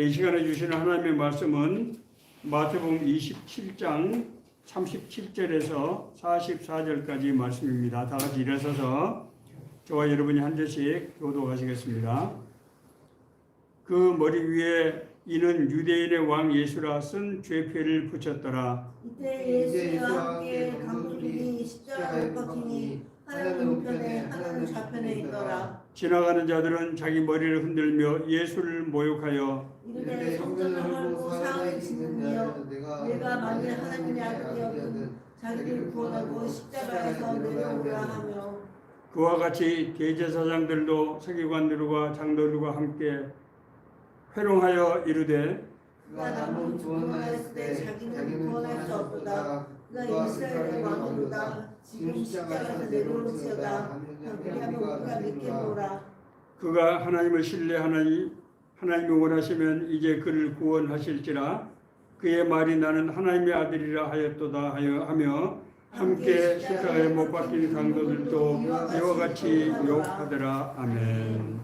이 시간에 주시는 하나님의 말씀은 마태복음 27장 37절에서 44절까지 말씀입니다. 다 같이 일어서서 저와 여러분이 한 절씩 교독하시겠습니다. 그 머리 위에 이는 유대인의 왕 예수라 쓴 죄표를 붙였더라. 이때 예수와 함께 강도들이 십자가에 못 박히니 하나는 우편에 하나는 좌편에 있더라. 지나가는 자들은 자기 머리를 흔들며 예수를 모욕하여 이르되 성전을 헐고 사흘을 짓느니여 내가 만일 하나님의 아들이었든 자기를 구원하고 십자가에서 내려오라 하며 그와 같이 대제사장들도 서기관들과 장로들과 함께 회롱하여 이르되 그가 남을 구원하였을 때 자기는 구원할 수 없도다. 그가 이스라엘의 왕이로다. 지금 십자가에서 내려올지어다. 그리하면 우리가 믿겠노라. 그가 하나님을 신뢰하나니 하나님이 원하시면 이제 그를 구원하실지라. 그의 말이 나는 하나님의 아들이라 하였도다 하며 함께 십자가에 못 박힌 강도들도 이와 같이 욕하더라. 아멘.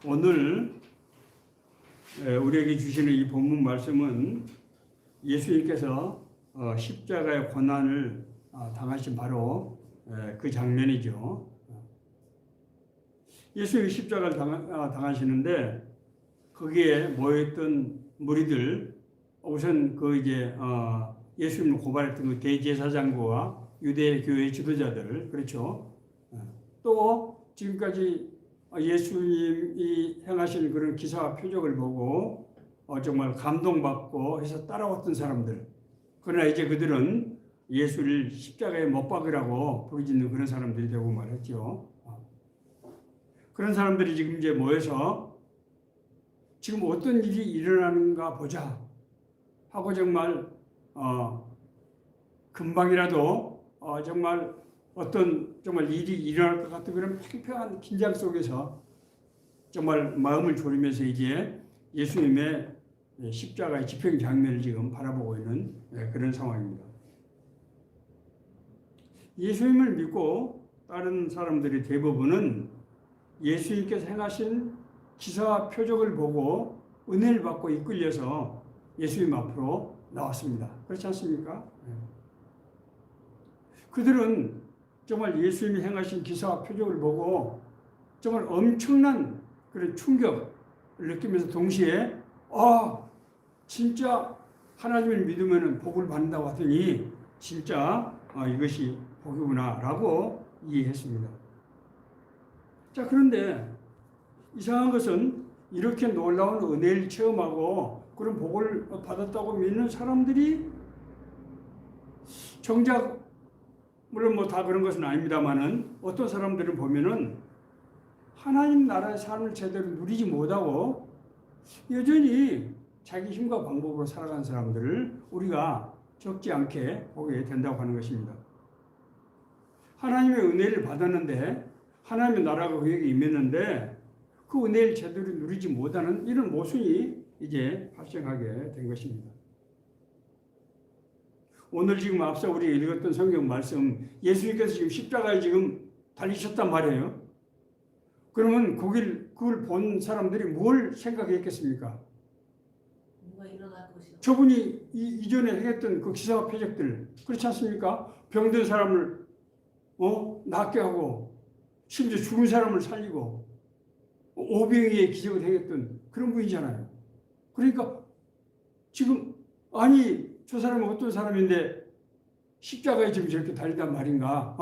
오늘 우리에게 주시는 이 본문 말씀은 예수님께서 십자가의 고난을 당하신 바로 그 장면이죠. 예수님이 십자가를 당하시는데 거기에 모였던 무리들, 우선 그 이제 예수님을 고발했던 그 대제사장과 유대 교회 지도자들, 그렇죠. 또 지금까지 예수님이 행하신 그런 기사와 표적을 보고 정말 감동받고 해서 따라왔던 사람들. 그러나 이제 그들은 예수를 십자가에 못 박으라고 부르짖는 그런 사람들이 되고 말했죠. 그런 사람들이 지금 이제 모여서 지금 어떤 일이 일어나는가 보자 하고 정말 금방이라도 정말 어떤 정말 일이 일어날 것 같은 그런 팽팽한 긴장 속에서 정말 마음을 졸이면서 이제 예수님의 십자가의 집행 장면을 지금 바라보고 있는 그런 상황입니다. 예수님을 믿고 다른 사람들이 대부분은 예수님께서 행하신 기사와 표적을 보고 은혜를 받고 이끌려서 예수님 앞으로 나왔습니다. 그렇지 않습니까? 그들은 정말 예수님이 행하신 기사와 표적을 보고 정말 엄청난 그런 충격을 느끼면서 동시에 진짜 하나님을 믿으면 복을 받는다고 하더니 진짜 이것이 복이구나 라고 이해했습니다. 자, 그런데 이상한 것은 이렇게 놀라운 은혜를 체험하고 그런 복을 받았다고 믿는 사람들이 정작 물론 뭐 다 그런 것은 아닙니다만은 어떤 사람들은 보면은 하나님 나라의 삶을 제대로 누리지 못하고 여전히 자기 힘과 방법으로 살아가는 사람들을 우리가 적지 않게 보게 된다고 하는 것입니다. 하나님의 은혜를 받았는데 하나님의 나라가 그에게 임했는데 그 은혜를 제대로 누리지 못하는 이런 모순이 이제 발생하게 된 것입니다. 오늘 지금 앞서 우리 읽었던 성경 말씀, 예수님께서 지금 십자가에 지금 달리셨단 말이에요. 그러면 그걸 본 사람들이 뭘 생각했겠습니까? 뭔가 일어날 것이다. 저분이 이전에 행했던 그 기사와 표적들, 그렇지 않습니까? 병든 사람을 낫게 하고 심지어 죽은 사람을 살리고 오병이의 기적을 행했던 그런 분이잖아요. 그러니까 지금 저 사람은 어떤 사람인데 십자가에 지금 저렇게 달리단 말인가?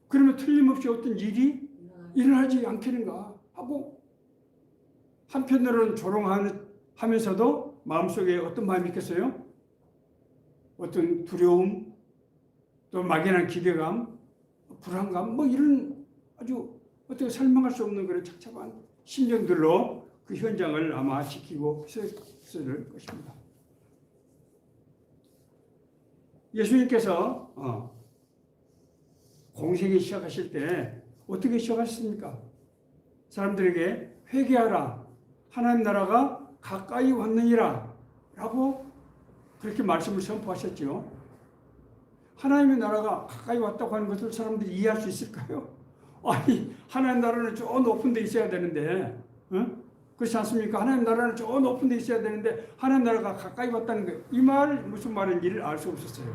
그러면 틀림없이 어떤 일이 일어나지 않겠는가 하고 한편으로는 조롱하면서도 마음속에 어떤 마음이 있겠어요? 어떤 두려움, 또 막연한 기대감, 불안감, 뭐 이런 아주 어떻게 설명할 수 없는 그런 착잡한 심정들로 그 현장을 아마 지키고 있었을 것입니다. 예수님께서 공생이 시작하실 때 어떻게 시작하셨습니까? 사람들에게 회개하라, 하나님 나라가 가까이 왔느니라 라고 그렇게 말씀을 선포하셨죠. 하나님의 나라가 가까이 왔다고 하는 것을 사람들이 이해할 수 있을까요? 아니, 하나님 나라는 저 높은 데 있어야 되는데, 그렇지 않습니까? 하나님 나라는 저 높은 데 있어야 되는데 하나님 나라가 가까이 왔다는 거예요. 이 말 무슨 말인지를 알 수 없었어요.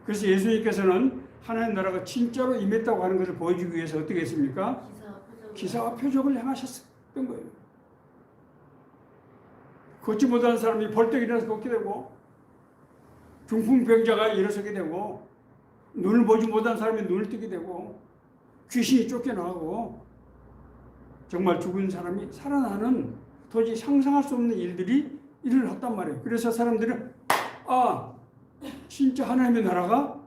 그래서 예수님께서는 하나님 나라가 진짜로 임했다고 하는 것을 보여주기 위해서 어떻게 했습니까? 기사와 표적을 행하셨던 거예요. 걷지 못하는 사람이 벌떡 일어나서 걷게 되고, 중풍병자가 일어서게 되고, 눈을 보지 못한 사람이 눈을 뜨게 되고, 귀신이 쫓겨나고, 정말 죽은 사람이 살아나는 도저히 상상할 수 없는 일들이 일어났단 말이에요. 그래서 사람들은 진짜 하나님의 나라가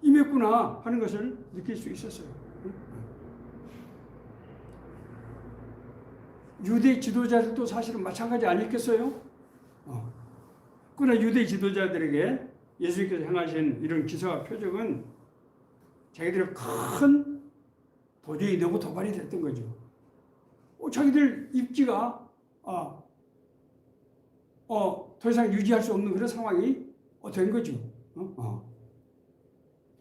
임했구나 하는 것을 느낄 수 있었어요. 유대 지도자들도 사실은 마찬가지 아니겠어요? 그러나 유대 지도자들에게 예수님께서 행하신 이런 기사와 표적은 자기들의 큰 도전이 되고 도발이 됐던 거죠. 자기들 입지가 더 이상 유지할 수 없는 그런 상황이 된 거죠.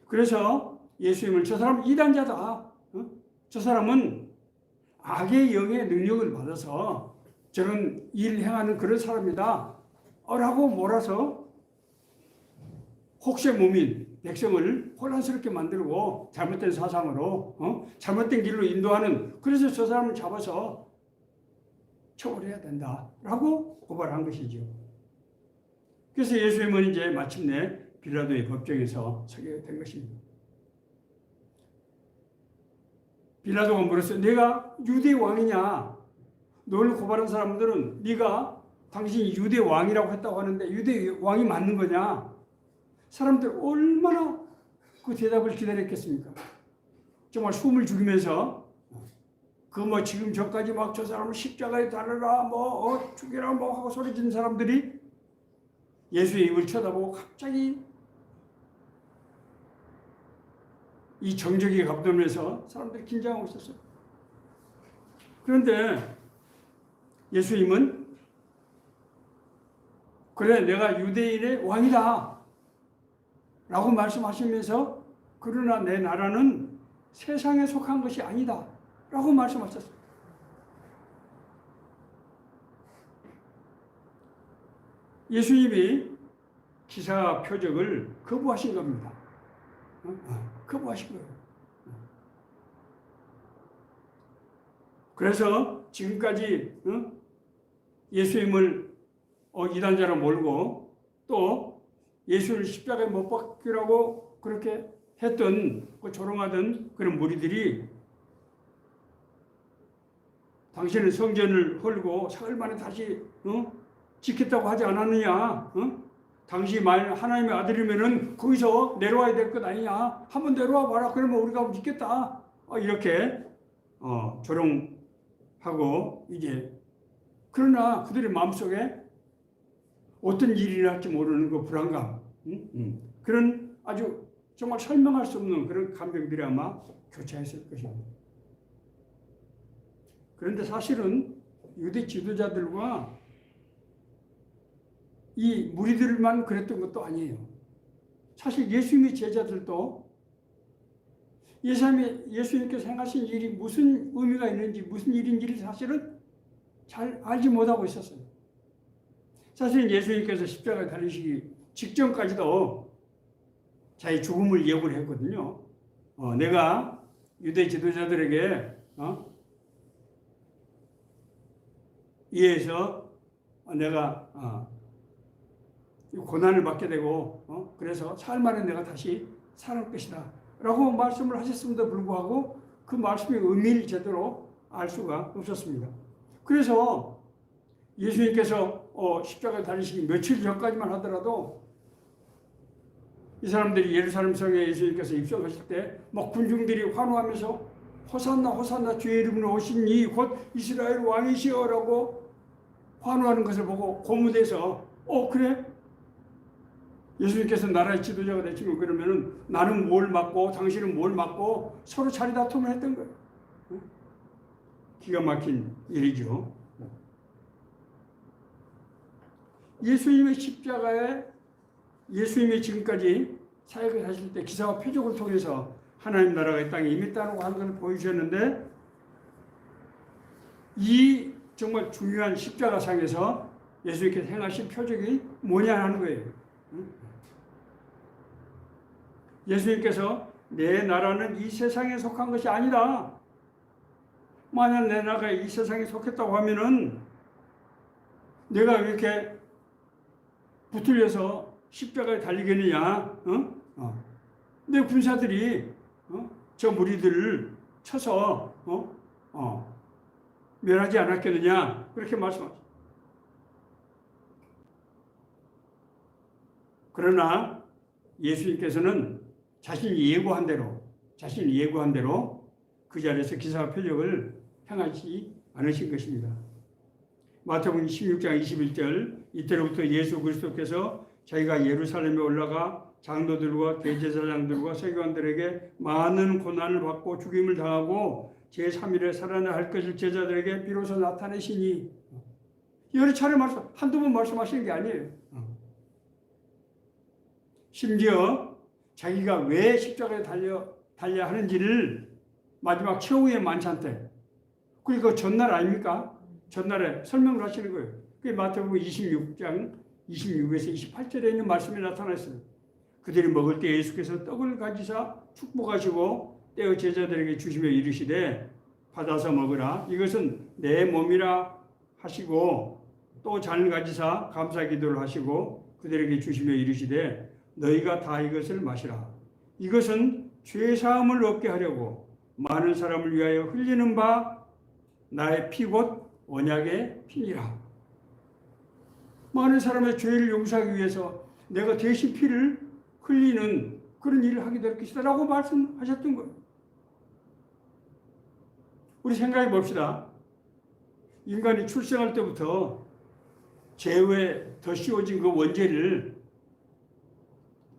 그래서 예수님을 저 사람은 이단자다. 저 사람은 악의 영의 능력을 받아서 저런 일을 행하는 그런 사람이다. 라고 몰아서 혹세무민 백성을 혼란스럽게 만들고 잘못된 사상으로 잘못된 길로 인도하는, 그래서 저 사람을 잡아서 처벌해야 된다라고 고발한 것이죠. 그래서 예수님은 이제 마침내 빌라도의 법정에서 서게 된 것입니다. 빌라도가 물었어요. 내가 유대 왕이냐? 너를 고발한 사람들은 네가 당신이 유대 왕이라고 했다고 하는데 유대 왕이 맞는 거냐? 사람들 얼마나 그 대답을 기다렸겠습니까? 정말 숨을 죽이면서 지금 저까지 막 저 사람을 십자가에 달아라 죽여라 하고 소리 지른 사람들이 예수의 입을 쳐다보고 갑자기 이 정적이 감돌면서 사람들이 긴장하고 있었어요. 그런데 예수님은 그래 내가 유대인의 왕이다 라고 말씀하시면서 그러나 내 나라는 세상에 속한 것이 아니다 라고 말씀하셨어요. 예수님이 기사 표적을 거부하신 겁니다. 거부하신 거예요. 그래서 지금까지 예수님을 이단자로 몰고 또 예수를 십자가에 못 박히라고 그렇게 했던 조롱하던 그런 무리들이 당신은 성전을 헐고 사흘 만에 다시 지켰다고 하지 않았느냐? 당신이 만약 하나님의 아들이면은 거기서 내려와야 될 것 아니냐? 한번 내려와 봐라. 그러면 우리가 믿겠다. 이렇게 조롱하고 이제 그러나 그들의 마음속에 어떤 일이 일어날지 모르는 그 불안감, 그런 아주 정말 설명할 수 없는 그런 감정들이 아마 교차했을 것입니다. 그런데 사실은 유대 지도자들과 이 무리들만 그랬던 것도 아니에요. 사실 예수님의 제자들도 예수님께서 행하신 일이 무슨 의미가 있는지 무슨 일인지를 사실은 잘 알지 못하고 있었어요. 사실 예수님께서 십자가에 달리시기 직전까지도 자기 죽음을 예고를 했거든요. 내가 유대 지도자들에게 의해서 내가 고난을 받게 되고 그래서 사흘 만에 내가 다시 살아날 것이다 라고 말씀을 하셨음에도 불구하고 그 말씀의 의미를 제대로 알 수가 없었습니다. 그래서 예수님께서 십자가에 달리시기 며칠 전까지만 하더라도 이 사람들이 예루살렘 성에 예수님께서 입성하실 때 막 군중들이 환호하면서 호산나 호산나 주의 이름으로 오신 이 곧 이스라엘 왕이시여 라고 환호하는 것을 보고 고무돼서 그래? 예수님께서 나라의 지도자가 되시면 그러면은 나는 뭘 맡고 당신은 뭘 맡고 서로 자리 다툼을 했던 거예요. 기가 막힌 일이죠. 예수님의 십자가에 예수님이 지금까지 사역을 하실 때 기사와 표적을 통해서 하나님 나라가 이 땅에 임했다고 하는 것을 보여주셨는데 이 정말 중요한 십자가상에서 예수님께서 행하신 표적이 뭐냐 하는 거예요. 예수님께서 내 나라는 이 세상에 속한 것이 아니다. 만약 내 나라가 이 세상에 속했다고 하면은 내가 왜 이렇게 붙들려서 십자가에 달리겠느냐? 내 군사들이 저 무리들을 쳐서 멸하지 않았겠느냐? 그렇게 말씀하셨습니다. 그러나 예수님께서는 자신이 예고한 대로 그 자리에서 기사와 표적을 행하지 않으신 것입니다. 마태복음 16장 21절 이때로부터 예수 그리스도께서 자기가 예루살렘에 올라가 장로들과 대제사장들과 서기관들에게 많은 고난을 받고 죽임을 당하고 제3일에 살아나 할 것을 제자들에게 비로소 나타내시니 여러 차례 한두 번 말씀하시는 게 아니에요. 심지어 자기가 왜 십자가에 달려야 하는지를 마지막 최후의 만찬 때 그리고 전날 아닙니까? 전날에 설명을 하시는 거예요. 그게 마태복음 26장 26에서 28절에 있는 말씀이 나타났어요. 그들이 먹을 때 예수께서 떡을 가지사 축복하시고 떼어 제자들에게 주시며 이르시되 받아서 먹으라 이것은 내 몸이라 하시고 또 잔을 가지사 감사 기도를 하시고 그들에게 주시며 이르시되 너희가 다 이것을 마시라 이것은 죄 사함을 얻게 하려고 많은 사람을 위하여 흘리는 바 나의 피 곧 언약의 피니라. 많은 사람의 죄를 용서하기 위해서 내가 대신 피를 흘리는 그런 일을 하게 될 것이다 라고 말씀하셨던 거예요. 우리 생각해 봅시다. 인간이 출생할 때부터 죄에 더 씌워진 그 원죄를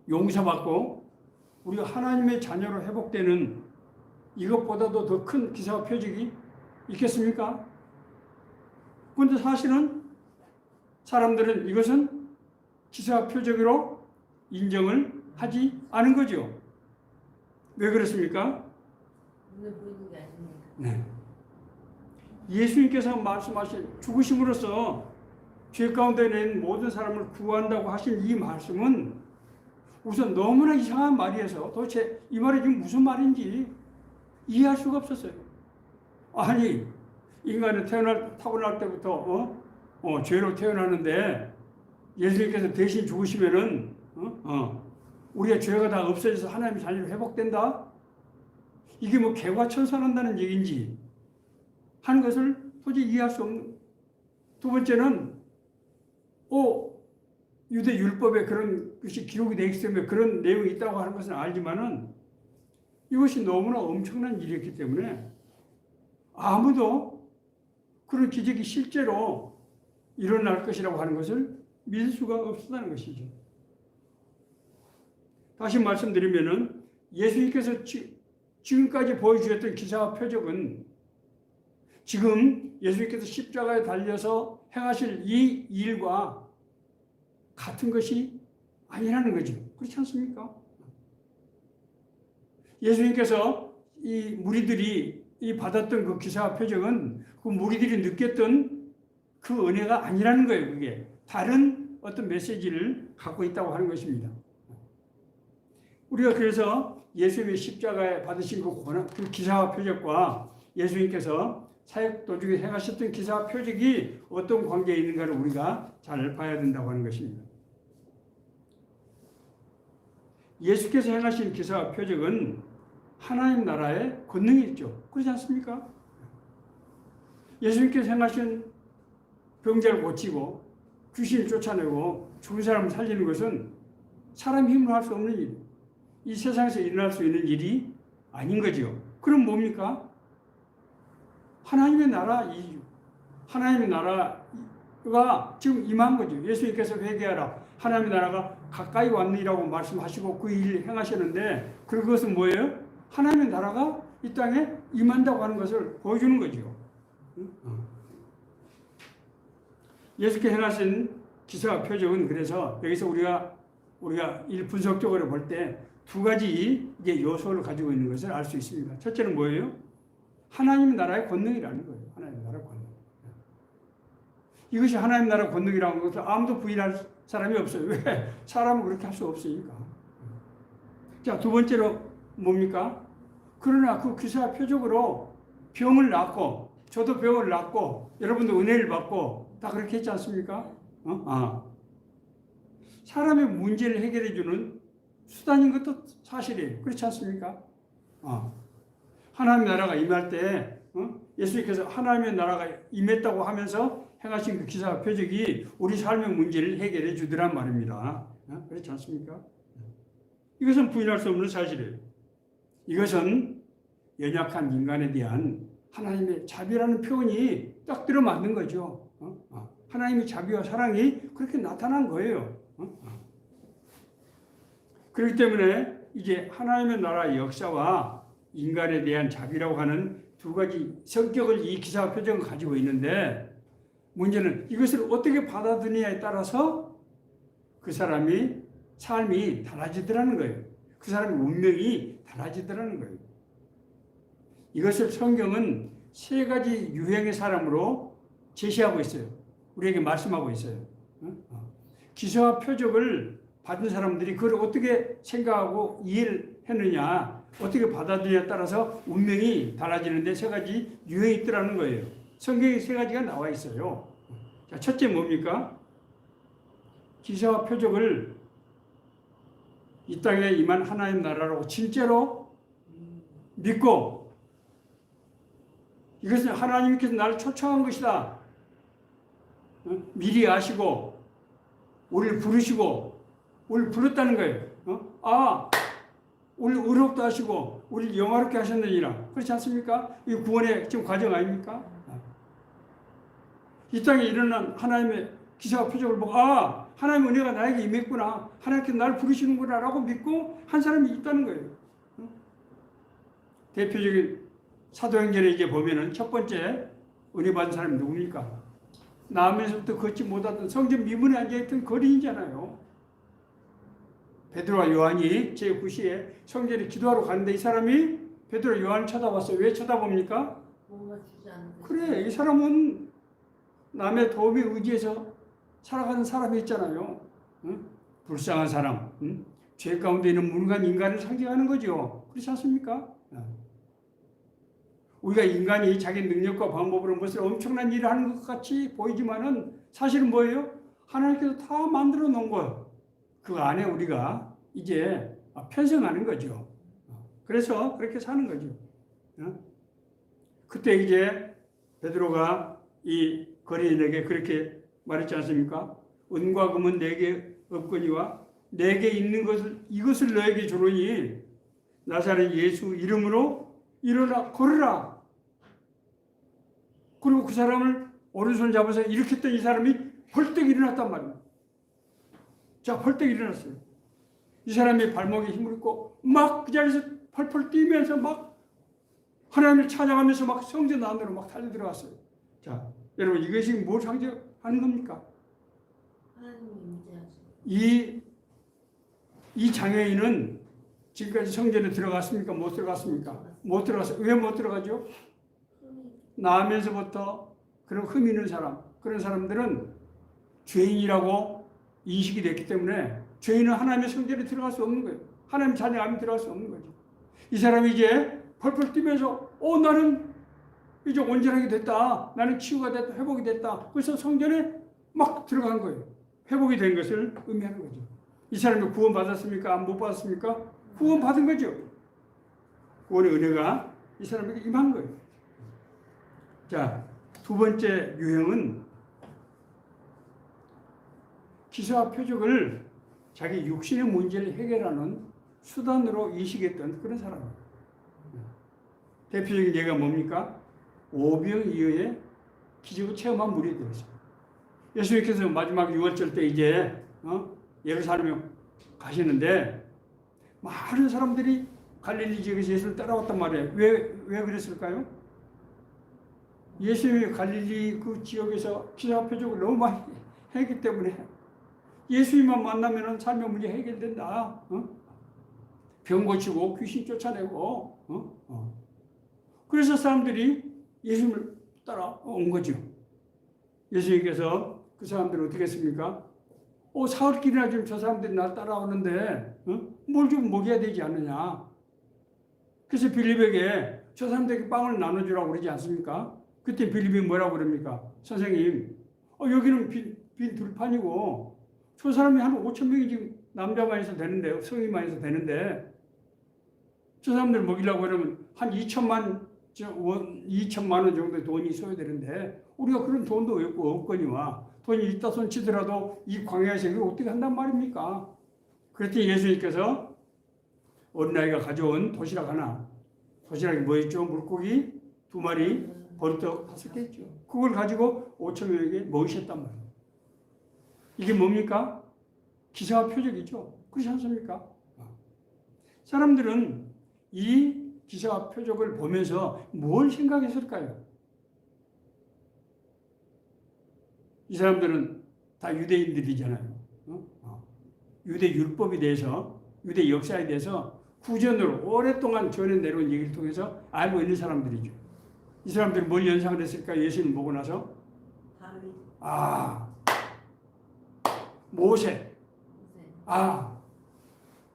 용서받고 우리가 하나님의 자녀로 회복되는 이것보다도 더 큰 기사와 표적이 있겠습니까? 그런데 사실은 사람들은 이것은 기사와 표적으로 인정을 하지 않은 거죠. 왜 그렇습니까? 눈에 보이는 게 아닙니다. 네. 예수님께서 말씀하신 죽으심으로써 죄 가운데 있는 모든 사람을 구한다고 하신 이 말씀은 우선 너무나 이상한 말이어서 도대체 이 말이 지금 무슨 말인지 이해할 수가 없었어요. 아니 인간은 타고날 때부터 죄로 태어나는데 예수님께서 대신 죽으시면은 우리의 죄가 다 없어져서 하나님의 자녀로 회복된다? 이게 뭐 개과천선한다는 얘기인지 하는 것을 도저히 이해할 수 없는. 두 번째는 유대 율법에 그런 것이 기록이 되어 있기 때문에 그런 내용이 있다고 하는 것은 알지만은 이것이 너무나 엄청난 일이었기 때문에 아무도 그런 기적이 실제로 일어날 것이라고 하는 것을 믿을 수가 없었다는 것이죠. 다시 말씀드리면은 예수님께서 지금까지 보여주셨던 기사와 표적은 지금 예수님께서 십자가에 달려서 행하실 이 일과 같은 것이 아니라는 거죠. 그렇지 않습니까? 예수님께서 이 무리들이 받았던 그 기사와 표적은 그 무리들이 느꼈던 그 은혜가 아니라는 거예요. 그게 다른 어떤 메시지를 갖고 있다고 하는 것입니다. 우리가 그래서 예수님의 십자가에 받으신 그 기사와 표적과 예수님께서 사역 도중에 행하셨던 기사와 표적이 어떤 관계에 있는가를 우리가 잘 봐야 된다고 하는 것입니다. 예수께서 행하신 기사와 표적은 하나님 나라의 권능이 있죠. 그렇지 않습니까? 예수님께서 행하신 병자를 고치고 귀신을 쫓아내고 죽은 사람을 살리는 것은 사람의 힘으로 할 수 없는 일, 이 세상에서 일어날 수 있는 일이 아닌 거죠. 그럼 뭡니까? 하나님의 나라이죠. 하나님의 나라가 지금 임한 거죠. 예수님께서 회개하라. 하나님의 나라가 가까이 왔느니라고 말씀하시고 그 일을 행하셨는데 그것은 뭐예요? 하나님의 나라가 이 땅에 임한다고 하는 것을 보여주는 거죠. 예수께서 행하신 기사와 표적은 그래서 여기서 우리가 우리가 분석적으로 볼 때 두 가지 이제 요소를 가지고 있는 것을 알 수 있습니다. 첫째는 뭐예요? 하나님 나라의 권능이라는 거예요. 하나님 나라의 권능. 이것이 하나님 나라 권능이라는 것을 아무도 부인할 사람이 없어요. 왜? 사람은 그렇게 할 수 없으니까. 자, 두 번째로 뭡니까? 그러나 그 기사 표적으로 병을 낫고, 저도 병을 낫고, 여러분도 은혜를 받고, 다 그렇게 했지 않습니까? 사람의 문제를 해결해주는 수단인 것도 사실이에요. 그렇지 않습니까? 하나님의 나라가 임할 때, 예수님께서 하나님의 나라가 임했다고 하면서 행하신 그 기사와 표적이 우리 삶의 문제를 해결해 주더란 말입니다. 그렇지 않습니까? 이것은 부인할 수 없는 사실이에요. 이것은 연약한 인간에 대한 하나님의 자비라는 표현이 딱 들어맞는 거죠. 하나님의 자비와 사랑이 그렇게 나타난 거예요. 그렇기 때문에 이제 하나님의 나라의 역사와 인간에 대한 자비라고 하는 두 가지 성격을 이 기사와 표적은 가지고 있는데, 문제는 이것을 어떻게 받아들이냐에 따라서 그 사람이 삶이 달라지더라는 거예요. 그 사람의 운명이 달라지더라는 거예요. 이것을 성경은 세 가지 유형의 사람으로 제시하고 있어요. 우리에게 말씀하고 있어요. 기사와 표적을 받은 사람들이 그걸 어떻게 생각하고 이해를 했느냐, 어떻게 받아들이냐에 따라서 운명이 달라지는데 세 가지 유형이 있더라는 거예요. 성경에 세 가지가 나와 있어요. 자, 첫째 뭡니까? 기사와 표적을 이 땅에 임한 하나님 나라라고 진짜로 믿고, 이것은 하나님께서 나를 초청한 것이다. 미리 아시고 우리를 부르시고 우리를 불렀다는 거예요. 우리를 의롭다 하시고 우리를 영화롭게 하셨느니라. 그렇지 않습니까? 이 구원의 지금 과정 아닙니까? 이 땅에 일어난 하나님의 기사와 표적을 보고 하나님의 은혜가 나에게 임했구나, 하나님께서 나를 부르시는구나 라고 믿고 한 사람이 있다는 거예요. 대표적인 사도행전에 이제 보면은 첫 번째 은혜 받은 사람이 누굽니까? 나면서부터 걷지 못하던 성전 미문에 앉아있던 거린이잖아요. 베드로와 요한이 제9시에 성전에 기도하러 가는데 이 사람이 베드로와 요한을 쳐다봤어요. 왜 쳐다봅니까? 그래, 이 사람은 남의 도움에 의지해서 살아가는 사람이 있잖아요. 불쌍한 사람, 죄 가운데 있는 무능한 인간을 상징하는 거죠. 그렇지 않습니까? 우리가 인간이 자기 능력과 방법으로 무슨 엄청난 일을 하는 것 같이 보이지만은 사실은 뭐예요? 하나님께서 다 만들어 놓은 거예요. 그 안에 우리가 이제 편성하는 거죠. 그래서 그렇게 사는 거죠. 그때 이제 베드로가 이 거린에게 그렇게 말했지 않습니까? 은과 금은 내게 없거니와 내게 있는 것을 이것을 너에게 주노니 나사렛 예수 이름으로 일어나 걸으라. 그리고 그 사람을 오른손 잡아서 일으켰던 이 사람이 벌떡 일어났단 말이에요. 자, 벌떡 일어났어요. 이 사람이 발목에 힘을 얻고 막 그 자리에서 펄펄 뛰면서 막 하나님을 찾아가면서 막 성전 안으로 막 달려 들어갔어요. 자, 여러분 이것이 뭘 상징하는 겁니까? 이 장애인은 지금까지 성전에 들어갔습니까? 못 들어갔습니까? 못 들어갔어요. 왜 못 들어가죠? 나면서부터 그런 흠 있는 사람, 그런 사람들은 죄인이라고 인식이 됐기 때문에 죄인은 하나님의 성전에 들어갈 수 없는 거예요. 하나님 자녀 안에 들어갈 수 없는 거죠. 이 사람이 이제 펄펄 뛰면서 나는 이제 온전하게 됐다. 나는 치유가 됐다. 회복이 됐다. 그래서 성전에 막 들어간 거예요. 회복이 된 것을 의미하는 거죠. 이 사람이 구원 받았습니까? 못 받았습니까? 구원 받은 거죠. 구원의 은혜가 이 사람에게 임한 거예요. 자, 두 번째 유형은 기사와 표적을 자기 육신의 문제를 해결하는 수단으로 인식했던 그런 사람이에요. 대표적인 예가 뭡니까? 오병이어의 기적을 체험한 무리에 들었어요. 예수님께서 마지막 유월절 때 이제 예루살렘에 가시는데 많은 사람들이 갈릴리 지역에서 예수를 따라왔단 말이에요. 왜 그랬을까요? 예수님이 갈릴리 그 지역에서 기사와 표적을 너무 많이 했기 때문에 예수님만 만나면 삶의 문제 해결된다. 병 고치고 귀신 쫓아내고. 그래서 사람들이 예수님을 따라온 거죠. 예수님께서 그 사람들을 어떻게 했습니까? 사흘길이나 지금 저 사람들이 날 따라오는데 뭘 좀 먹여야 되지 않느냐. 그래서 빌립에게 저 사람들에게 빵을 나눠주라고 그러지 않습니까? 그때 빌립이 뭐라고 그럽니까? 선생님, 여기는 빈 들판이고 저 사람이 한 5천 명이 지금 남자만 해서 되는데 성인만 해서 되는데 저 사람들 먹이려고 그러면 한 2천만 원 정도의 돈이 있어야 되는데 우리가 그런 돈도 없거니와 돈이 있다 손치더라도 이 광야에서 이걸 어떻게 한단 말입니까? 그랬더니 예수님께서 어린아이가 가져온 도시락 하나, 도시락이 뭐였죠? 물고기 2마리, 버릇떡 5개 있죠. 그걸 가지고 5천 명에게 먹이셨단 말이에요. 이게 뭡니까? 기사와 표적이죠. 그렇지 않습니까? 사람들은 이 기사와 표적을 보면서 뭘 생각했을까요? 이 사람들은 다 유대인들이잖아요. 유대 율법에 대해서, 유대 역사에 대해서 구전으로 오랫동안 전해 내려온 얘기를 통해서 알고 있는 사람들이죠. 이 사람들이 뭘 연상을 했을까? 예수님 보고 나서 모세.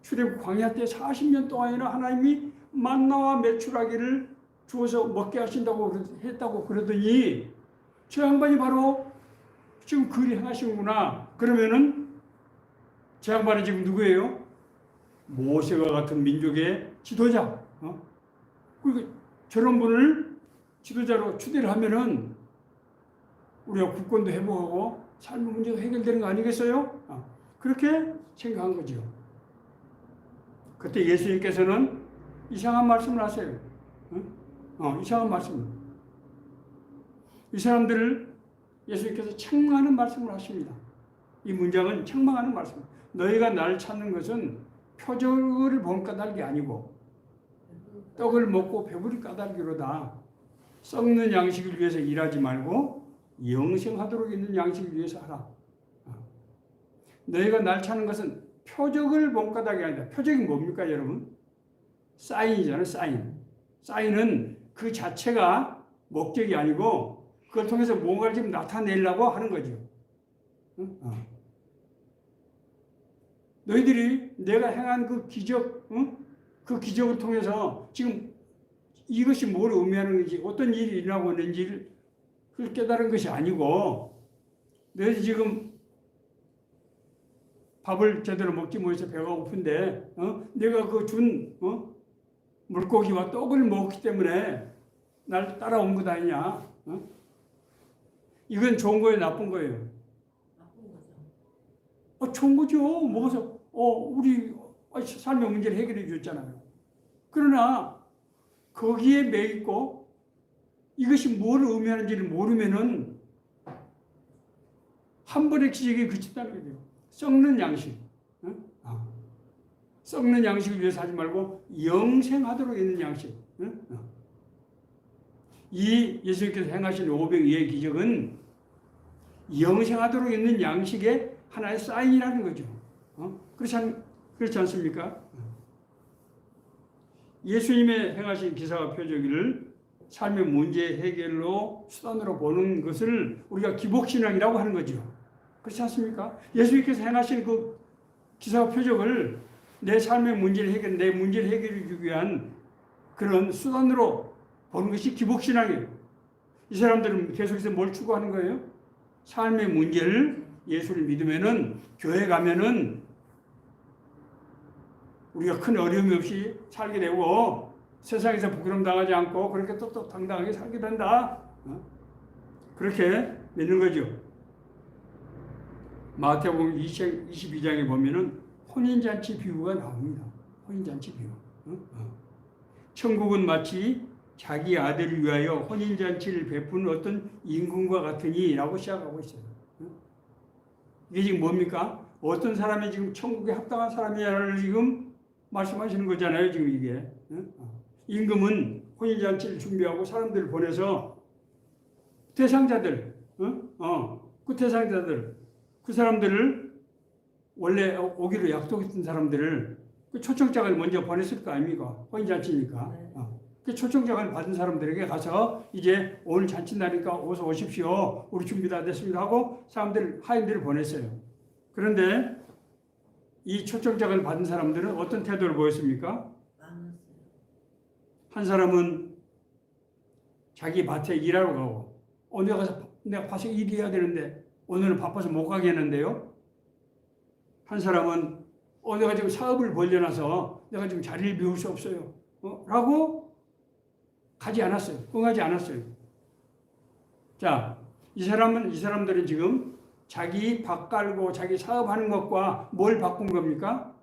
출애굽 광야 때 40년 동안이나 하나님이 만나와 메추라기를 주어서 먹게 하신다고 했다고 그러더니 저 양반이 바로 지금 그 일을 행하시는구나. 그러면은 저 양반이 지금 누구예요? 모세와 같은 민족의 지도자. 그리고 저런 분을 지도자로 추대를 하면은 우리가 국권도 회복하고 삶의 문제도 해결되는 거 아니겠어요? 그렇게 생각한 거죠. 그때 예수님께서는 이상한 말씀을 하세요. 이상한 말씀. 이 사람들을 예수님께서 책망하는 말씀을 하십니다. 이 문장은 책망하는 말씀. 너희가 나를 찾는 것은 표적을 본 까닭이 아니고 떡을 먹고 배부리 까닭이로다. 썩는 양식을 위해서 일하지 말고 영생하도록 있는 양식을 위해서 하라. 너희가 날 찾는 것은 표적을 본 까닭이 아니다. 표적이 뭡니까 여러분? 사인이잖아요. 사인은 그 자체가 목적이 아니고 그걸 통해서 뭔가를 지금 나타내려고 하는 거죠. 너희들이 내가 행한 그 기적, 그 기적을 통해서 지금 이것이 뭘 의미하는 건지 어떤 일이 일어나고 있는지를 깨달은 것이 아니고 너희들이 지금 밥을 제대로 먹지 못해서 배가 고픈데 내가 그 준 물고기와 떡을 먹었기 때문에 날 따라온 것 아니냐. 이건 좋은 거예요, 나쁜 거예요? 나쁜 거죠. 좋은 거죠. 먹어서 우리 삶의 문제를 해결해 줬잖아요. 그러나 거기에 매있고 이것이 뭘 의미하는지를 모르면은 한 번의 기적에 그친다는 거죠. 썩는 양식. 썩는 양식을 위해서 하지 말고 영생하도록 있는 양식. 이 예수님께서 행하신 오병이의 기적은 영생하도록 있는 양식의 하나의 사인이라는 거죠. 그렇지 않습니까? 예수님의 행하신 기사와 표적을 삶의 문제 해결로 수단으로 보는 것을 우리가 기복신앙이라고 하는 거죠. 그렇지 않습니까? 예수님께서 행하신 그 기사와 표적을 내 삶의 문제를 내 문제를 해결해 주기 위한 그런 수단으로 보는 것이 기복신앙이에요. 이 사람들은 계속해서 뭘 추구하는 거예요? 삶의 문제를 예수를 믿으면은 교회 가면은 우리가 큰 어려움이 없이 살게 되고 세상에서 부끄럼 당하지 않고 그렇게 똑똑당당하게 살게 된다. 그렇게 믿는 거죠. 마태복음 22장에 보면은 혼인잔치 비유가 나옵니다. 혼인잔치 비유. 천국은 마치 자기 아들을 위하여 혼인잔치를 베푸는 어떤 임금과 같으니 라고 시작하고 있어요. 이게 지금 뭡니까? 어떤 사람이 지금 천국에 합당한 사람이야를 지금 말씀하시는 거잖아요. 지금 이게. 임금은 혼인잔치를 준비하고 사람들을 보내서 대상자들, 그 대상자들, 그 사람들을 원래 오기로 약속했던 사람들을 그 초청장을 먼저 보냈을 거 아닙니까? 혼인잔치니까. 네. 그 초청장을 받은 사람들에게 가서 이제 오늘 잔치날이니까 어서 오십시오. 우리 준비 다 됐습니다 하고 사람들 하인들을 보냈어요. 그런데 이 초청장을 받은 사람들은 어떤 태도를 보였습니까? 많았어요. 한 사람은 자기 밭에 일하러 가고 내가 밭에 일해야 되는데 오늘은 바빠서 못 가겠는데요. 한 사람은 내가 지금 사업을 벌려놔서 내가 지금 자리를 비울 수 없어요. 라고 가지 않았어요. 응하지 않았어요. 자, 이 사람들은 지금 자기 밭 깔고 자기 사업하는 것과 뭘 바꾼 겁니까?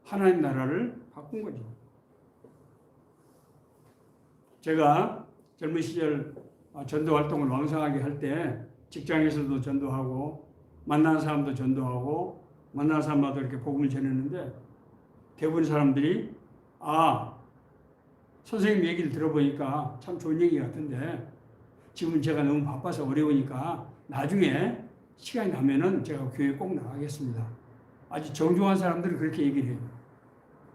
하나님 나라를 바꾼 거죠. 제가 젊은 시절 전도 활동을 왕성하게 할 때 직장에서도 전도하고 만나는 사람도 전도하고 만나는 사람마다 이렇게 복음을 전했는데 대부분 사람들이 선생님 얘기를 들어보니까 참 좋은 얘기 같은데 지금 제가 너무 바빠서 어려우니까 나중에 시간이 나면은 제가 교회 꼭 나가겠습니다. 아주 정중한 사람들은 그렇게 얘기를 해요.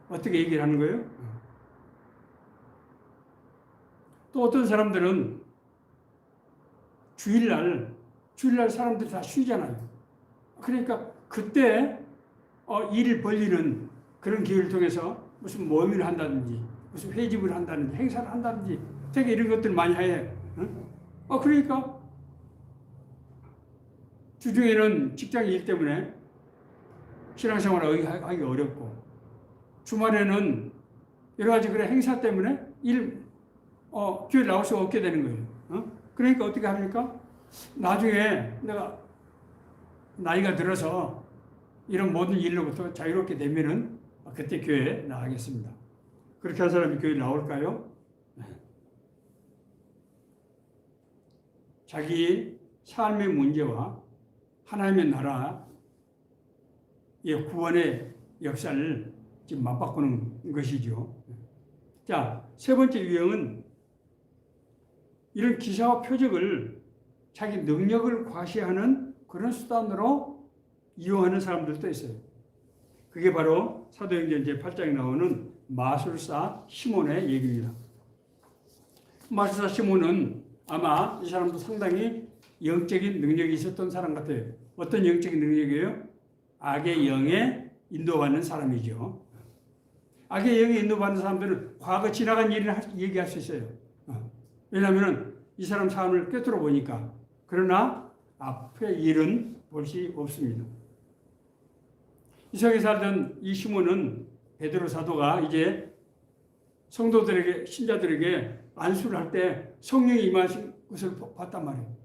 어떻게 얘기를 하는 거예요? 또 어떤 사람들은 주일날 사람들이 다 쉬잖아요. 그러니까 그때 일을 벌리는 그런 기회를 통해서 무슨 모임을 한다든지 무슨 회집을 한다든지 행사를 한다든지 되게 이런 것들 많이 해요. 그러니까 주중에는 직장 일 때문에 신앙생활을 하기 어렵고 주말에는 여러 가지 그런 행사 때문에 교회 나올 수가 없게 되는 거예요. 그러니까 어떻게 합니까? 나중에 내가 나이가 들어서 이런 모든 일로부터 자유롭게 되면은 그때 교회에 나가겠습니다. 그렇게 한 사람이 교회에 나올까요? 자기 삶의 문제와 하나님의 나라의 구원의 역사를 지금 맞바꾸는 것이죠. 자, 세 번째 유형은 이런 기사와 표적을 자기 능력을 과시하는 그런 수단으로 이용하는 사람들도 있어요. 그게 바로 사도행전 제8장에 나오는 마술사 시몬의 얘기입니다. 마술사 시몬은 아마 이 사람도 상당히 영적인 능력이 있었던 사람 같아요. 어떤 영적인 능력이에요? 악의 영에 인도받는 사람이죠. 악의 영에 인도받는 사람들은 과거 지나간 일을 얘기할 수 있어요. 왜냐하면 이 사람 삶을 꿰뚫어 보니까. 그러나 앞의 일은 볼 수 없습니다. 이스라엘에 살던 이 시몬은 베드로 사도가 이제 성도들에게 신자들에게 안수를 할 때 성령이 임하신 것을 봤단 말이에요.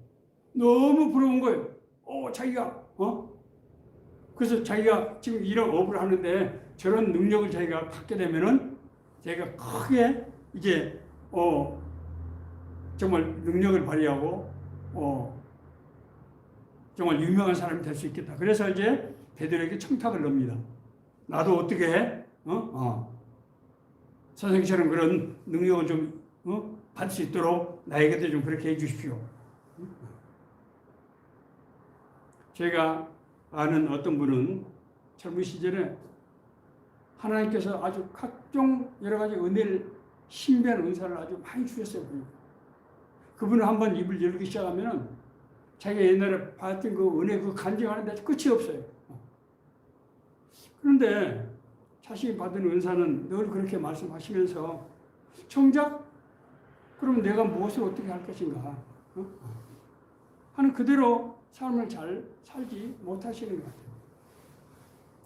너무 부러운 거예요. 자기가 그래서 자기가 지금 이런 업을 하는데 저런 능력을 자기가 갖게 되면은 자기가 크게 이제 정말 능력을 발휘하고 정말 유명한 사람이 될 수 있겠다. 그래서 이제 베드로에게 청탁을 넣습니다. 나도 어떻게 해? 선생님처럼 그런 능력을 좀 받을 수 있도록 나에게도 좀 그렇게 해 주십시오. 제가 아는 어떤 분은 젊은 시절에 하나님께서 아주 각종 여러 가지 은혜를 신비한 은사를 아주 많이 주셨어요. 그분은 한번 입을 열기 시작하면 자기가 옛날에 봤던 그 은혜 그 간증하는데 끝이 없어요. 그런데 자신이 받은 은사는 늘 그렇게 말씀하시면서 정작 그럼 내가 무엇을 어떻게 할 것인가 하는 그대로 삶을 잘 살지 못하시는 것 같아요.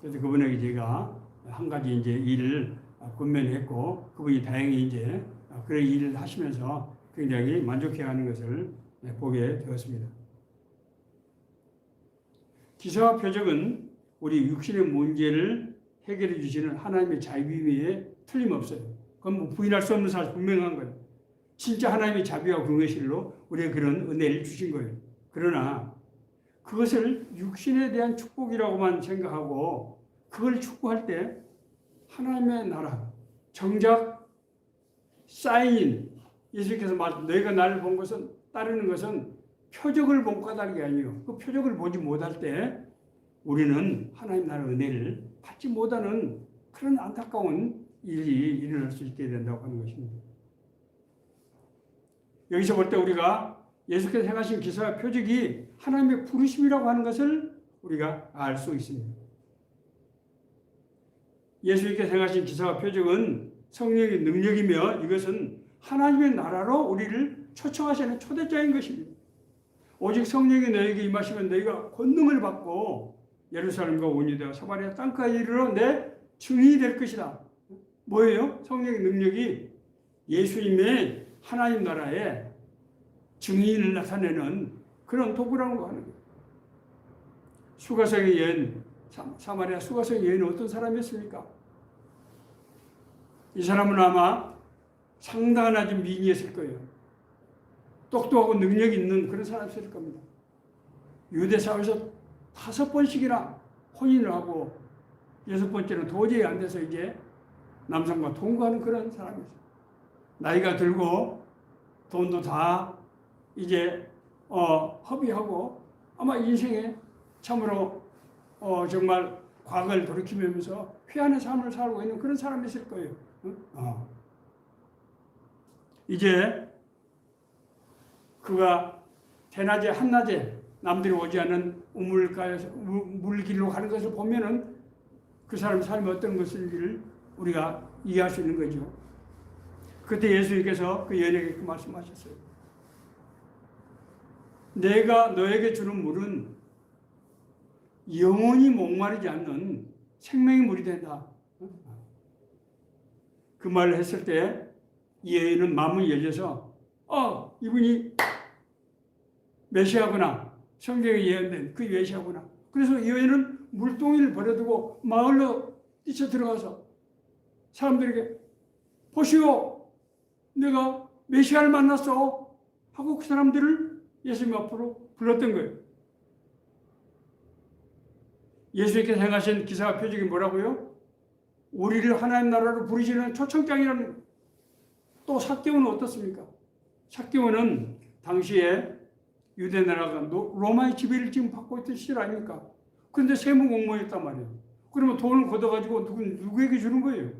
그래서 그분에게 제가 한 가지 이제 일을 권면했고 그분이 다행히 이제 그런 일을 하시면서 굉장히 만족해하는 것을 보게 되었습니다. 기사와 표적은 우리 육신의 문제를 해결해 주시는 하나님의 자비에 틀림없어요. 그건 뭐 부인할 수 없는 사실 분명한 거예요. 진짜 하나님의 자비와 긍휼실로 우리에게 그런 은혜를 주신 거예요. 그러나 그것을 육신에 대한 축복이라고만 생각하고 그걸 축복할 때 하나님의 나라, 정작 사인, 예수께서 너희가 나를 본 것은 따르는 것은 표적을 본 까닭이 아니에요. 그 표적을 보지 못할 때 우리는 하나님 나라 은혜를 받지 못하는 그런 안타까운 일이 일어날 수 있게 된다고 하는 것입니다. 여기서 볼 때 우리가 예수께서 행하신 기사와 표적이 하나님의 부르심이라고 하는 것을 우리가 알 수 있습니다. 예수님께서 행하신 기사와 표적은 성령의 능력이며 이것은 하나님의 나라로 우리를 초청하시는 초대장인 것입니다. 오직 성령이 너에게 임하시면 너희가 권능을 받고 예루살렘과 온 유대와 사마리아 땅까지 이르러 내 증인이 될 것이다. 뭐예요? 성령의 능력이 예수님의 하나님 나라에 증인을 나타내는 그런 도구라고 하는 거예요. 수가성의 여인, 사마리아 수가성의 여인은 어떤 사람이었습니까? 이 사람은 아마 상당한 아주 미인이었을 거예요. 똑똑하고 능력 있는 그런 사람이었을 겁니다. 유대 사회에서 5번씩이나 혼인을 하고 6번째는 도저히 안 돼서 이제 남성과 동거하는 그런 사람이었어요. 나이가 들고 돈도 다 이제 허비하고 아마 인생에 참으로 정말 과거를 돌이키면서 회한의 삶을 살고 있는 그런 사람이었을 거예요. 이제 그가 대낮에 한낮에 남들이 오지 않는 우물가에서 물길로 가는 것을 보면은 그 사람 삶이 어떤 것인지를 우리가 이해할 수 있는 거죠. 그때 예수님께서 그 여인에게 그 말씀하셨어요. 내가 너에게 주는 물은 영원히 목마르지 않는 생명의 물이 된다. 그 말을 했을 때 이 여인은 마음이 열려서 이분이 메시아구나. 성경에 예언된 그 메시아구나. 그래서 이 여인은 물동이를 버려두고 마을로 뛰쳐 들어가서 사람들에게 보시오, 내가 메시아를 만났어 하고 그 사람들을 예수님 앞으로 불렀던 거예요. 예수님께서 행하신 기사와 표적이 뭐라고요? 우리를 하나님 나라로 부르시는 초청장이라는. 또 삭개오는 어떻습니까? 삭개오는 당시에 유대 나라가 로마의 지배를 지금 받고 있던 시절 아닙니까? 그런데 세무 공무원이었단 말이에요. 그러면 돈을 걷어가지고 누구에게 주는 거예요?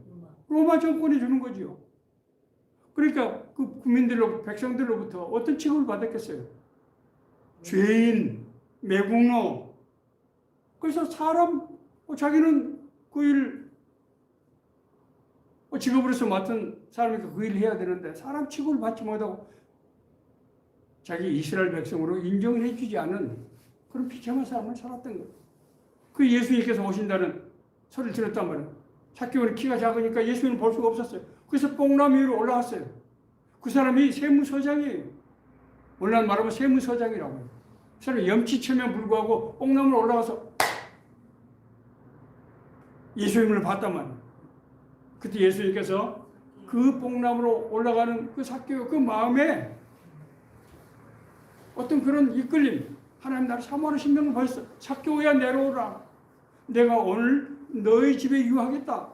로마 정권에 주는 거지요. 그러니까 그 국민들로, 백성들로부터 어떤 취급을 받았겠어요? 죄인, 매국노. 그래서 사람, 자기는 그 일, 직업으로서 맡은 사람이니까 그 일을 해야 되는데 사람 취급을 받지 못하고 자기 이스라엘 백성으로 인정을 해주지 않은 그런 비참한 삶을 살았던 거예요. 그 예수님께서 오신다는 소리를 들었단 말이에요. 삭개오는 키가 작으니까 예수님을 볼 수가 없었어요. 그래서 뽕나무 위로 올라갔어요. 그 사람이 세무서장이에요. 오늘날 말하면 세무서장이라고 해요. 그 사람이 염치체면 불구하고 뽕나무로 올라가서 예수님을 봤단 말이에요. 그때 예수님께서 그 뽕나무로 올라가는 그 삭개오 그 마음에 어떤 그런 이끌림, 하나님 나를 사모하는 심령을 보였어. 삭개오야 내려오라. 내가 오늘 너희 집에 유하겠다.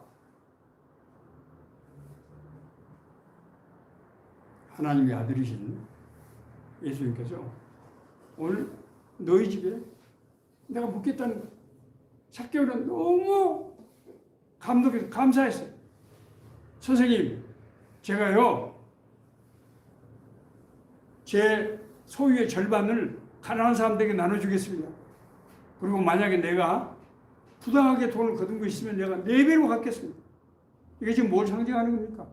하나님의 아들이신 예수님께서 오늘 너희 집에 내가 묵겠다는 거예요. 삭개오는 너무 감동해서 감사했어요. 선생님, 제가요 제 소유의 절반을 가난한 사람들에게 나눠주겠습니다. 그리고 만약에 내가 부당하게 돈을 거둔 거 있으면 내가 4배로 갚겠습니다. 이게 지금 뭘 상징하는 겁니까?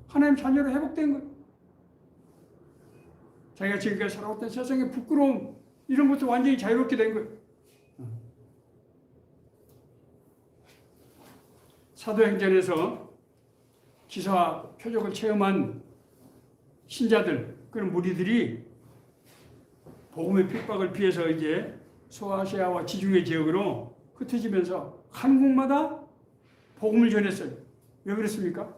하나님 자녀로 회복된 거예요. 자기가 지금까지 살아왔던 세상의 부끄러움 이런 것도 완전히 자유롭게 된 거예요. 사도행전에서 기사와 표적을 체험한 신자들, 그런 무리들이 복음의 핍박을 피해서 이제 소아시아와 지중해 지역으로 흩어지면서 한 곳마다 복음을 전했어요. 왜 그랬습니까?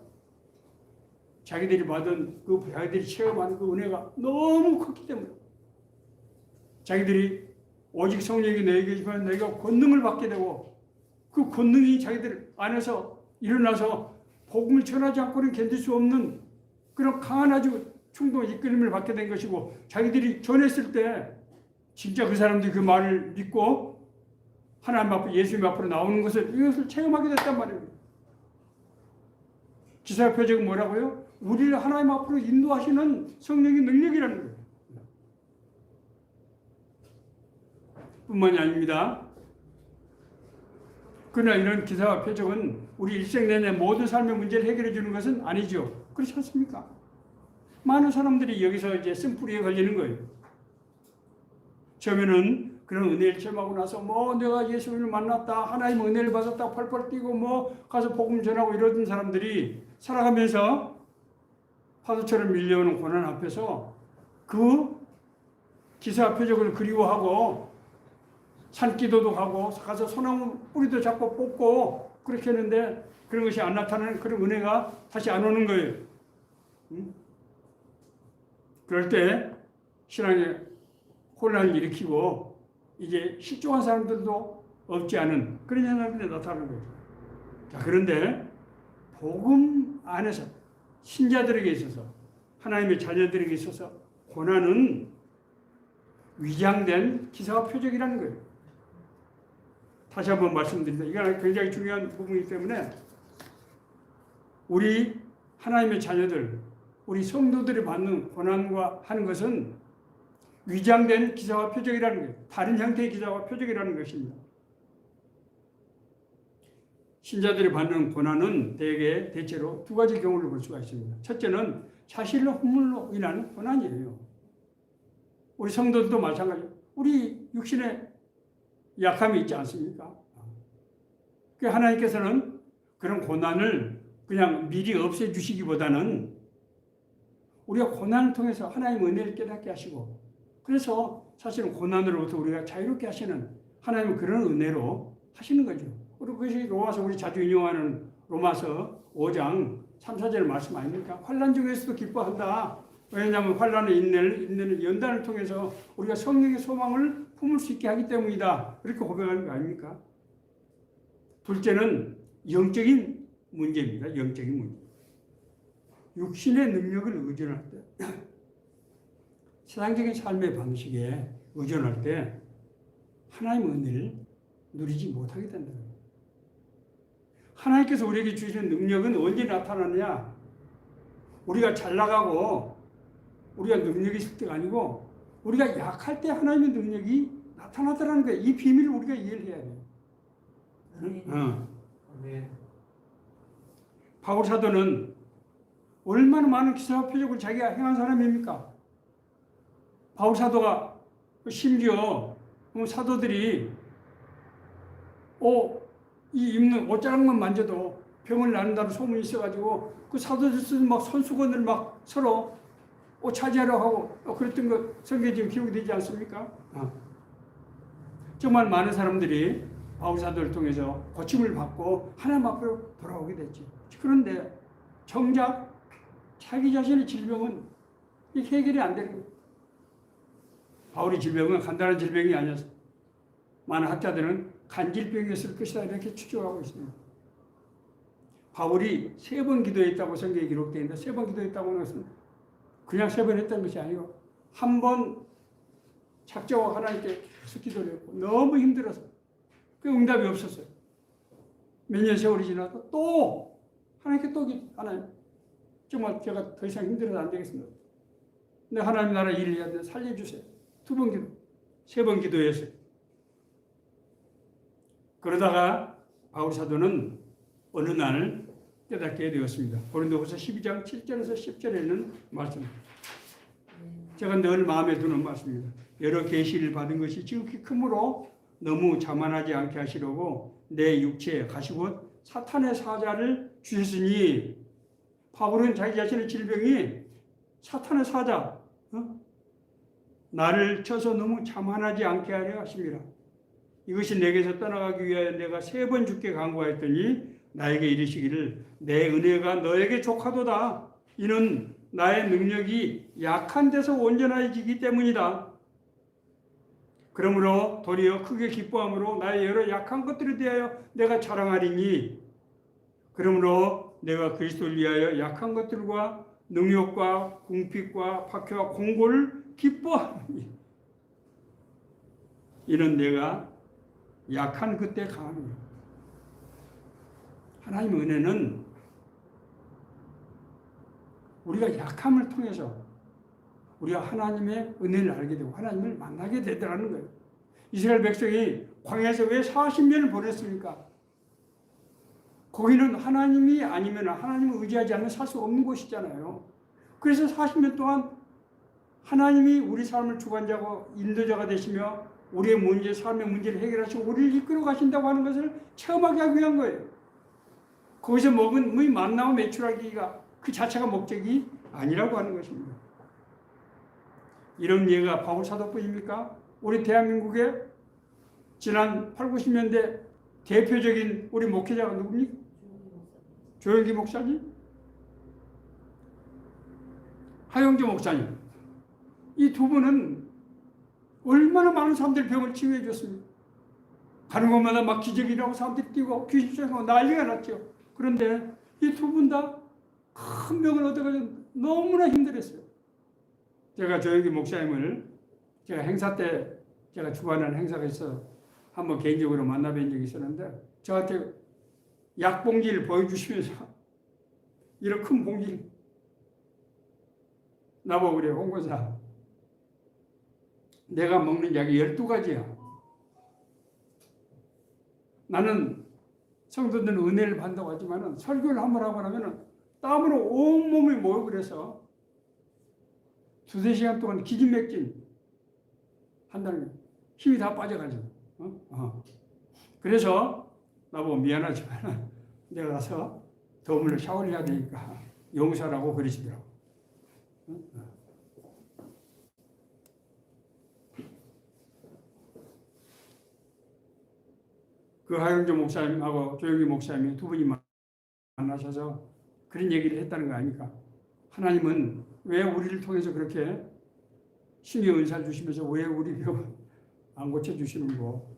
자기들이 받은 자기들이 체험한 그 은혜가 너무 컸기 때문에. 자기들이 오직 성령이 너에게 있으면 너희가 권능을 받게 되고 그 권능이 자기들 안에서 일어나서 복음을 전하지 않고는 견딜 수 없는 그런 강한 아주 충동 이끌림을 받게 된 것이고 자기들이 전했을 때 진짜 그 사람들이 그 말을 믿고 하나님 앞으로 예수님 앞으로 나오는 것을 이것을 체험하게 됐단 말이에요. 기사의 표적은 뭐라고요? 우리를 하나님 앞으로 인도하시는 성령의 능력이라는 거예요. 뿐만이 아닙니다. 그러나 이런 기사와 표적은 우리 일생 내내 모든 삶의 문제를 해결해 주는 것은 아니죠. 그렇지 않습니까? 많은 사람들이 여기서 이제 쓴뿌리에 걸리는 거예요. 처음에는 그런 은혜를 체험하고 나서 뭐 내가 예수님을 만났다, 하나님 은혜를 받았다, 펄펄 뛰고 뭐 가서 복음 전하고 이러던 사람들이 살아가면서 파도처럼 밀려오는 고난 앞에서 그 기사와 표적을 그리워하고 산기도도 하고 가서 소나무 뿌리도 잡고 뽑고 그렇게 했는데 그런 것이 안 나타나는 그런 은혜가 다시 안 오는 거예요. 그럴 때 신앙에 혼란을 일으키고 이제 실종한 사람들도 없지 않은 그런 현상들이 나타나는 거죠. 자, 그런데 복음 안에서 신자들에게 있어서 하나님의 자녀들에게 있어서 고난은 위장된 기사와 표적이라는 거예요. 다시 한번 말씀드립니다. 이건 굉장히 중요한 부분이기 때문에 우리 하나님의 자녀들, 우리 성도들이 받는 고난과 하는 것은 위장된 기사와 표적이라는 거예요. 다른 형태의 기사와 표적이라는 것입니다. 신자들이 받는 고난은 대체로 두 가지 경우를 볼 수가 있습니다. 첫째는 자신의 허물로 인한 고난이에요. 우리 성도들도 마찬가지예요. 우리 육신에 약함이 있지 않습니까? 하나님께서는 그런 고난을 그냥 미리 없애주시기보다는 우리가 고난을 통해서 하나님 은혜를 깨닫게 하시고 그래서 사실은 고난으로부터 우리가 자유롭게 하시는 하나님은 그런 은혜로 하시는 거죠. 그리고 그것이 로마서 우리 자주 인용하는 로마서 5장 3, 4절 말씀 아닙니까? 환난 중에서도 기뻐한다. 왜냐하면 환난의 인내는 연단을 통해서 우리가 성령의 소망을 품을 수 있게 하기 때문이다. 이렇게 고백하는 거 아닙니까? 둘째는 영적인 문제입니다. 영적인 문제. 육신의 능력을 의존할 때 세상적인 삶의 방식에 의존할 때 하나님의 은혜를 누리지 못하게 된다. 하나님께서 우리에게 주시는 능력은 언제 나타나느냐? 우리가 잘 나가고 우리가 능력이 있을 때가 아니고 우리가 약할 때 하나님의 능력이 나타나더라는 거예요. 이 비밀을 우리가 이해를 해야 돼요. 바울 사도는 얼마나 많은 기사와 표적을 자기가 행한 사람입니까? 바울 사도가 심지어 사도들이 이 입는 옷자락만 만져도 병을 낫는다는 소문이 있어가지고 그 사도들 막 손수건을 막 서로 옷 차지하려고 하고 그랬던 거 성경에 지금 기록이 되지 않습니까? 정말 많은 사람들이 바울 사도를 통해서 고침을 받고 하나님 앞으로 돌아오게 됐죠. 그런데 정작 자기 자신의 질병은 해결이 안 되는 거예요. 바울의 질병은 간단한 질병이 아니었어요. 많은 학자들은 간질병이었을 것이다 이렇게 추정하고 있습니다. 바울이 3번 기도했다고 성경에 기록되어 있는데 3번 기도했다고 하는 것은 그냥 3번 했던 것이 아니고 한 번 작정하고 하나님께 계속 기도를 했고 너무 힘들어서 그 응답이 없었어요. 몇 년 세월이 지나서 또 하나님께 또 하나님 정말 제가 더 이상 힘들어서 안 되겠습니다. 근데 하나님 나라 일을 해야 돼 살려주세요. 2번 기도, 3번 기도했어요. 그러다가 바울 사도는 어느 날 깨닫게 되었습니다. 고린도후서 12장 7절에서 10절에 있는 말씀. 제가 늘 마음에 두는 말씀입니다. 여러 계시를 받은 것이 지극히 크므로 너무 자만하지 않게 하시려고 내 육체에 가시곧 사탄의 사자를 주셨으니 바울은 자기 자신의 질병이 사탄의 사자 나를 쳐서 너무 자만하지 않게 하려 하십니다. 이것이 내게서 떠나가기 위하여 내가 3번 주께 간구하였더니 나에게 이르시기를 내 은혜가 너에게 족하도다. 이는 나의 능력이 약한 데서 온전해지기 때문이다. 그러므로 도리어 크게 기뻐함으로 나의 여러 약한 것들에 대하여 내가 자랑하리니 그러므로 내가 그리스도를 위하여 약한 것들과 능력과 궁핍과 박해와 공고를 기뻐하니 이는 내가 약한 그때 강한 거예요. 하나님의 은혜는 우리가 약함을 통해서 우리가 하나님의 은혜를 알게 되고 하나님을 만나게 되더라는 거예요. 이스라엘 백성이 광야에서 왜 40년을 보냈습니까? 거기는 하나님이 아니면 하나님을 의지하지 않으면 살 수 없는 곳이잖아요. 그래서 40년 동안 하나님이 우리 삶을 주관자고 인도자가 되시며 우리의 문제, 삶의 문제를 해결하시고 우리를 이끌어 가신다고 하는 것을 체험하게 하기 위한 거예요. 거기서 먹은 만나와 매출하기가 그 자체가 목적이 아니라고 하는 것입니다. 이런 예가 바울 사도뿐입니까? 우리 대한민국의 지난 8, 90년대 대표적인 우리 목회자가 누굽니까? 조영기 목사님? 하영조 목사님. 이 두 분은 얼마나 많은 사람들 병을 치유해 줬습니까? 가는 곳마다 막 기적이라고 사람들이 뛰고 귀신 쫓아가고 난리가 났죠. 그런데 이 두 분 다 큰 병을 얻어가지고 너무나 힘들었어요. 제가 조영기 목사님을 제가 행사 때 제가 주관하는 행사가 있어 한번 개인적으로 만나뵌 적이 있었는데 저한테 약봉지를 보여주시면서 이런 큰 봉지 나보고 그래, 홍보사 내가 먹는 약이 12가지야. 나는 성도들은 은혜를 받는다고 하지만 설교를 한번 하고 나면 땀으로 온몸이 모여 그래서 2-3시간 동안 기진맥진 한다는 거예요. 힘이 다 빠져가지고. 그래서 나보고 미안하지만 내가 가서 더물로 샤워를 해야 되니까 용서라고 그러시더라고. 그 하영조 목사님하고 조영기 목사님이 두 분이 만나셔서 그런 얘기를 했다는 거 아닙니까? 하나님은 왜 우리를 통해서 그렇게 신의 은사를 주시면서 왜 우리 병을 안 고쳐주시는 거?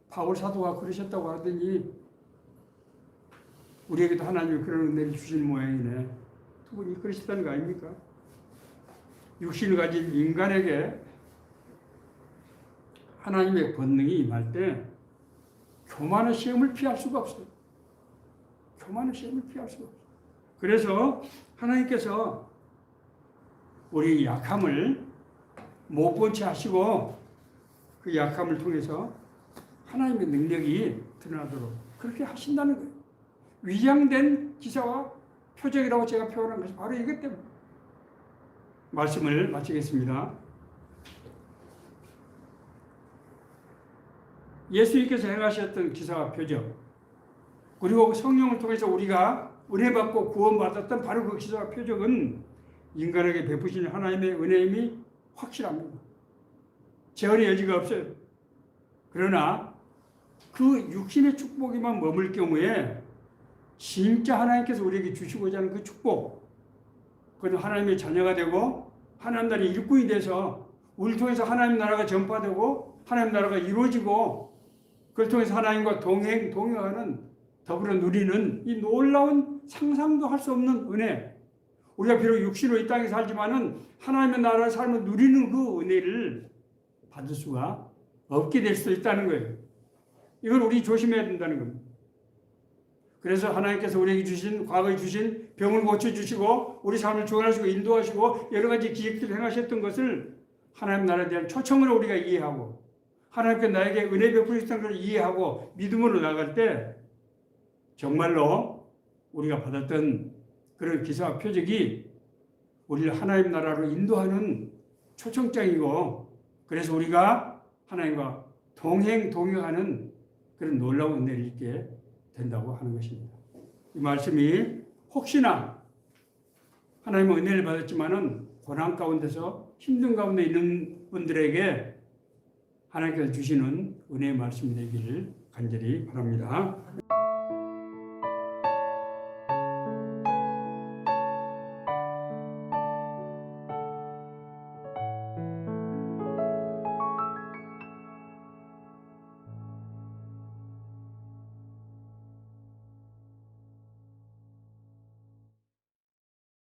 바울 사도가 그러셨다고 하더니 우리에게도 하나님이 그런 은혜를 주시는 모양이네. 두 분이 그러셨다는 거 아닙니까? 육신을 가진 인간에게 하나님의 권능이 임할 때 교만의 시험을 피할 수가 없어요. 교만의 시험을 피할 수가 없어요. 그래서 하나님께서 우리 약함을 못 본 채 하시고 그 약함을 통해서 하나님의 능력이 드러나도록 그렇게 하신다는 거예요. 위장된 기사와 표적이라고 제가 표현한 것이 바로 이것 때문에. 말씀을 마치겠습니다. 예수님께서 행하셨던 기사와 표적, 그리고 성령을 통해서 우리가 은혜 받고 구원받았던 바로 그 기사와 표적은 인간에게 베푸시는 하나님의 은혜임이 확실합니다. 재현의 여지가 없어요. 그러나 그 육신의 축복에만 머물 경우에 진짜 하나님께서 우리에게 주시고자 하는 그 축복, 그건 하나님의 자녀가 되고 하나님 나라의 일꾼이 돼서 우리를 통해서 하나님 나라가 전파되고 하나님 나라가 이루어지고 그걸 통해서 하나님과 동행하는 더불어 누리는 이 놀라운 상상도 할 수 없는 은혜. 우리가 비록 육신으로 이 땅에 살지만은 하나님의 나라의 삶을 누리는 그 은혜를 받을 수가 없게 될 수도 있다는 거예요. 이걸 우리 조심해야 된다는 겁니다. 그래서 하나님께서 우리에게 주신, 과거에 주신 병을 고쳐주시고 우리 삶을 주관하시고 인도하시고 여러 가지 기획들을 행하셨던 것을 하나님 나라에 대한 초청으로 우리가 이해하고 하나님께 나에게 은혜 베푸셨다는 것을 이해하고 믿음으로 나갈 때 정말로 우리가 받았던 그런 기사와 표적이 우리를 하나님 나라로 인도하는 초청장이고 그래서 우리가 하나님과 동행하는 그런 놀라운 은혜를 입게 된다고 하는 것입니다. 이 말씀이 혹시나 하나님의 은혜를 받았지만은 고난 가운데서 힘든 가운데 있는 분들에게 하나님께서 주시는 은혜의 말씀이 되기를 간절히 바랍니다.